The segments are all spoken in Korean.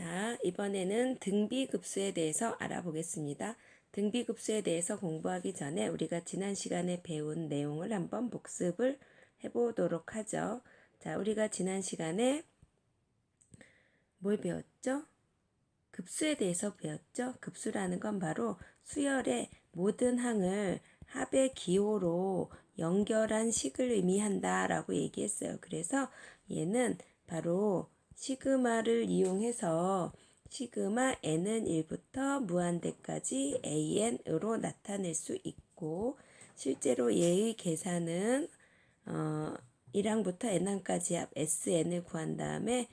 자, 이번에는 등비급수에 대해서 알아보겠습니다. 등비급수에 대해서 공부하기 전에 우리가 지난 시간에 배운 내용을 한번 복습을 해보도록 하죠. 자, 우리가 지난 시간에 뭘 배웠죠? 급수에 대해서 배웠죠. 급수라는 건 바로 수열의 모든 항을 합의 기호로 연결한 식을 의미한다라고 얘기했어요. 그래서 얘는 바로 시그마를 이용해서 시그마 n은 1부터 무한대까지 an으로 나타낼 수 있고, 실제로 얘의 계산은 1항부터 n항까지 합 sn을 구한 다음에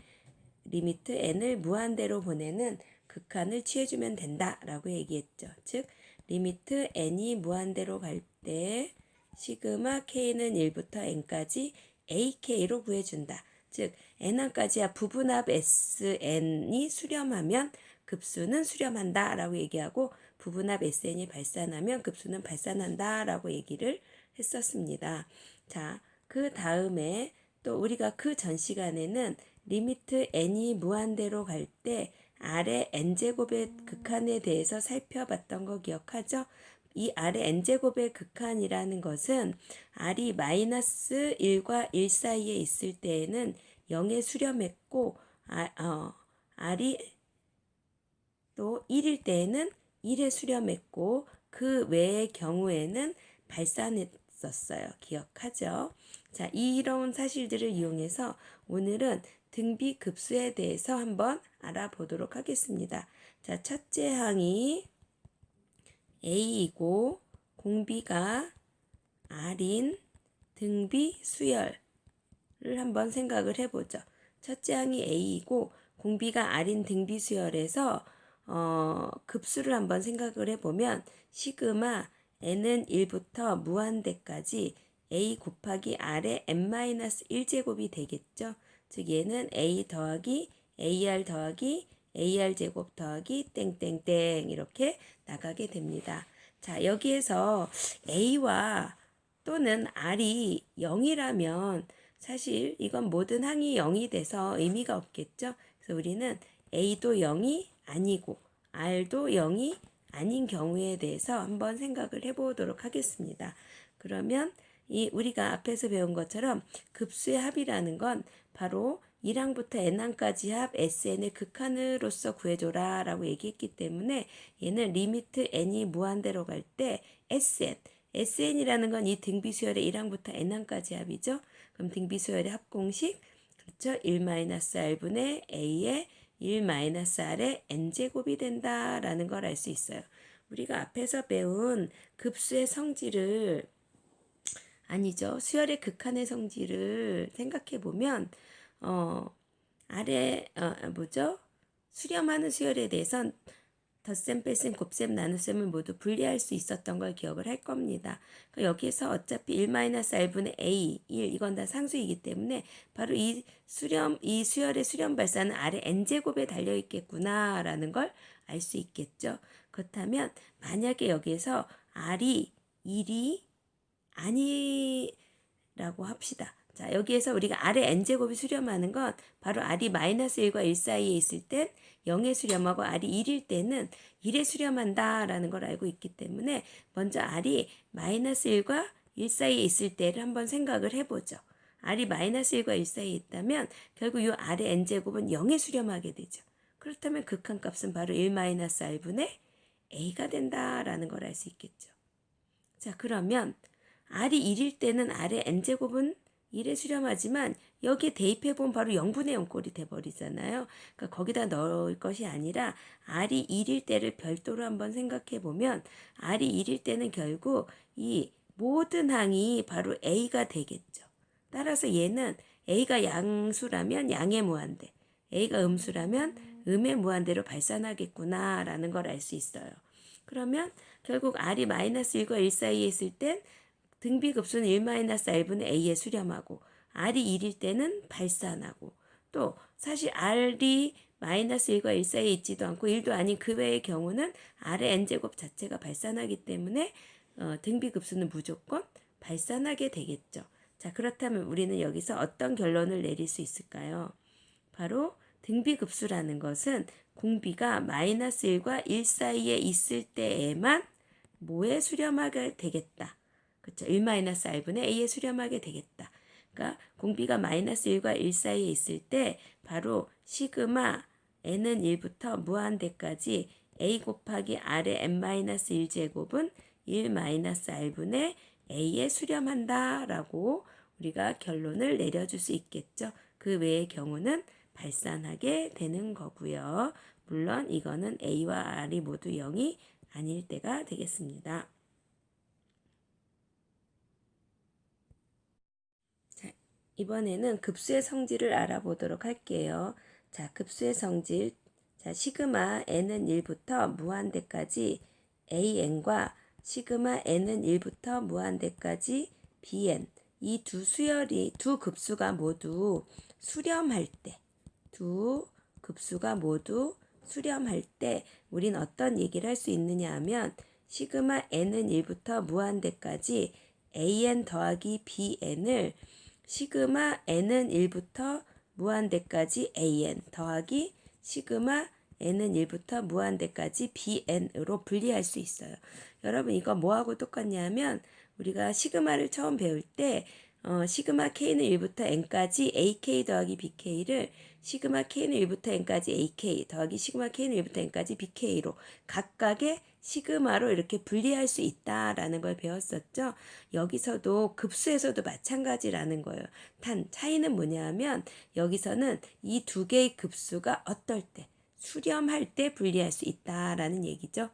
리미트 n을 무한대로 보내는 극한을 취해주면 된다라고 얘기했죠. 즉 리미트 n이 무한대로 갈 때 시그마 k는 1부터 n까지 ak로 구해준다. 즉 n항까지 합 부분합 sn이 수렴하면 급수는 수렴한다 라고 얘기하고, 부분합 sn이 발산하면 급수는 발산한다 라고 얘기를 했었습니다. 자, 그 다음에 또 우리가 그 전 시간에는 리미트 n이 무한대로 갈 때 아래 n제곱의 극한에 대해서 살펴봤던 거 기억하죠? 이 아래 n제곱의 극한이라는 것은 r이 마이너스 1과 1 사이에 있을 때에는 0에 수렴했고, r이 또 1일 때에는 1에 수렴했고, 그 외의 경우에는 발산했었어요. 기억하죠? 자, 이런 사실들을 이용해서 오늘은 등비급수에 대해서 한번 알아보도록 하겠습니다. 자, 첫째 항이 A이고 공비가 R인 등비수열을 한번 생각을 해보죠. 첫째 항이 A이고 공비가 R인 등비수열에서 급수를 한번 생각을 해보면 시그마 n은 1부터 무한대까지 a 곱하기 r의 n-1제곱이 되겠죠. 즉 얘는 a 더하기 ar 더하기 ar 제곱 더하기 땡땡땡 이렇게 나가게 됩니다. 자, 여기에서 a와 또는 r이 0이라면 사실 이건 모든 항이 0이 돼서 의미가 없겠죠. 그래서 우리는 a도 0이 아니고 r도 0이 아닌 경우에 대해서 한번 생각을 해보도록 하겠습니다. 그러면 우리가 앞에서 배운 것처럼 급수의 합이라는 건 바로 1항부터 n항까지 합 sn의 극한으로서 구해줘라 라고 얘기했기 때문에 얘는 리미트 n이 무한대로 갈 때 sn이라는 건 이 등비수열의 1항부터 n항까지 합이죠. 그럼 등비수열의 합공식, 그렇죠? 1-r분의 a의 1-r의 n제곱이 된다라는 걸 알 수 있어요. 우리가 앞에서 배운 급수의 성질을, 아니죠, 수열의 극한의 성질을 생각해 보면 아래 수렴하는 수열에 대해선 덧셈, 뺄셈, 곱셈, 나눗셈을 모두 분리할 수 있었던 걸 기억을 할 겁니다. 그러니까 여기에서 어차피 1-r분의 a, 1 이건 다 상수이기 때문에 바로 이 수열의 수렴 발산은 아래 n제곱에 달려 있겠구나 라는 걸 알 수 있겠죠. 그렇다면 만약에 여기에서 r이 1이 아니라고 합시다. 자, 여기에서 우리가 r의 n제곱이 수렴하는 건 바로 r이 마이너스 1과 1 사이에 있을 땐 0에 수렴하고 r이 1일 때는 1에 수렴한다 라는 걸 알고 있기 때문에 먼저 r이 마이너스 1과 1 사이에 있을 때를 한번 생각을 해보죠. r이 마이너스 1과 1 사이에 있다면 결국 이 r의 n제곱은 0에 수렴하게 되죠. 그렇다면 극한값은 바로 1-r분의 a가 된다라는 걸 알 수 있겠죠. 자, 그러면 r이 1일 때는 r의 n제곱은 1에 수렴하지만 여기에 대입해보면 바로 0분의 0꼴이 돼버리잖아요. 그러니까 거기다 넣을 것이 아니라 r이 1일 때를 별도로 한번 생각해보면 r이 1일 때는 결국 이 모든 항이 바로 a가 되겠죠. 따라서 얘는 a가 양수라면 양의 무한대, a가 음수라면 음의 무한대로 발산하겠구나 라는 걸 알 수 있어요. 그러면 결국 r이 마이너스 1과 1 사이에 있을 땐 등비급수는 1-r분의 a에 수렴하고 r이 1일 때는 발산하고, 또 사실 r이 마이너스 1과 1 사이에 있지도 않고 1도 아닌 그 외의 경우는 r의 n제곱 자체가 발산하기 때문에 등비급수는 무조건 발산하게 되겠죠. 자, 그렇다면 우리는 여기서 어떤 결론을 내릴 수 있을까요? 바로 등비급수라는 것은 공비가 마이너스 1과 1 사이에 있을 때에만 뭐에 수렴하게 되겠다. 그렇죠. 1-r분의 a에 수렴하게 되겠다. 그러니까 공비가 마이너스 1과 1 사이에 있을 때 바로 시그마 n은 1부터 무한대까지 a 곱하기 r의 n-1제곱은 1-r분의 a에 수렴한다 라고 우리가 결론을 내려줄 수 있겠죠. 그 외의 경우는 발산하게 되는 거고요. 물론 이거는 a와 r이 모두 0이 아닐 때가 되겠습니다. 자, 이번에는 급수의 성질을 알아보도록 할게요. 자, 급수의 성질. 자, 시그마 n은 1부터 무한대까지 an과 시그마 n은 1부터 무한대까지 bn. 이 두 급수가 모두 수렴할 때, 우린 어떤 얘기를 할 수 있느냐 하면 시그마 n은 1부터 무한대까지 an 더하기 bn을 시그마 n은 1부터 무한대까지 an 더하기 시그마 n은 1부터 무한대까지 bn으로 분리할 수 있어요. 여러분 이거 뭐하고 똑같냐면 우리가 시그마를 처음 배울 때 시그마 k는 1부터 n까지 ak 더하기 bk를 시그마 k는 1부터 n까지 ak 더하기 시그마 k는 1부터 n까지 bk로 각각의 시그마로 이렇게 분리할 수 있다라는 걸 배웠었죠. 여기서도 급수에서도 마찬가지라는 거예요. 단 차이는 뭐냐 하면 여기서는 이 두 개의 급수가 어떨 때 수렴할 때 분리할 수 있다라는 얘기죠.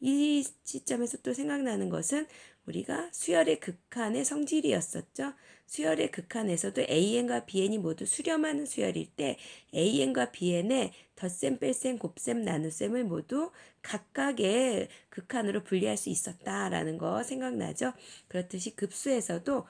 이 시점에서 또 생각나는 것은 우리가 수열의 극한의 성질이었었죠. 수열의 극한에서도 AN과 BN이 모두 수렴하는 수열일 때 AN과 BN의 덧셈, 뺄셈, 곱셈, 나눗셈을 모두 각각의 극한으로 분리할 수 있었다라는 거 생각나죠? 그렇듯이 급수에서도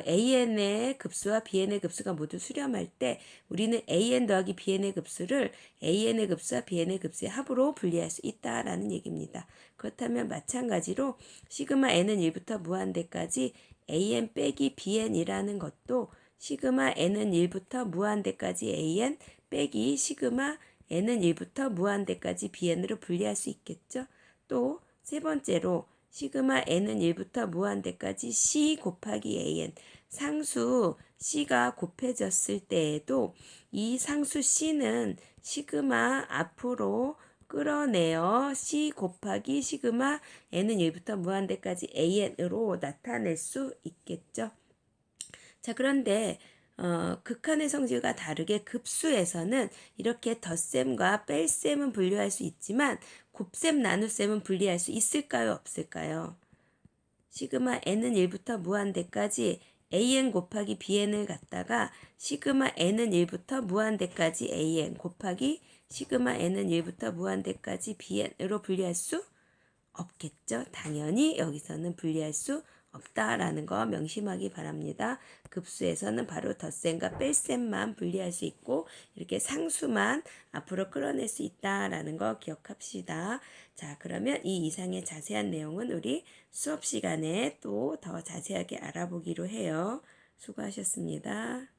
AN의 급수와 BN의 급수가 모두 수렴할 때 우리는 AN 더하기 BN의 급수를 AN의 급수와 BN의 급수의 합으로 분리할 수 있다라는 얘기입니다. 그렇다면 마찬가지로 시그마 n은 1부터 무한대까지 AN 빼기 BN이라는 것도 시그마 n은 1부터 무한대까지 AN 빼기 시그마 n은 1부터 무한대까지 BN으로 분리할 수 있겠죠. 또 세 번째로 시그마 n은 1부터 무한대까지 C 곱하기 AN 상수 C가 곱해졌을 때에도 이 상수 C는 시그마 앞으로 끌어내어 C 곱하기 시그마 n은 1부터 무한대까지 AN으로 나타낼 수 있겠죠. 자, 그런데 극한의 성질과 다르게 급수에서는 이렇게 덧셈과 뺄셈은 분리할 수 있지만 곱셈, 나눗셈은 분리할 수 있을까요? 없을까요? 시그마 n은 1부터 무한대까지 an 곱하기 bn을 갖다가 시그마 n은 1부터 무한대까지 an 곱하기 시그마 n은 1부터 무한대까지 bn으로 분리할 수 없겠죠. 당연히 여기서는 분리할 수 없다라는 거 명심하기 바랍니다. 급수에서는 바로 덧셈과 뺄셈만 분리할 수 있고 이렇게 상수만 앞으로 끌어낼 수 있다라는 거 기억합시다. 자, 그러면 이 이상의 자세한 내용은 우리 수업 시간에 또 더 자세하게 알아보기로 해요. 수고하셨습니다.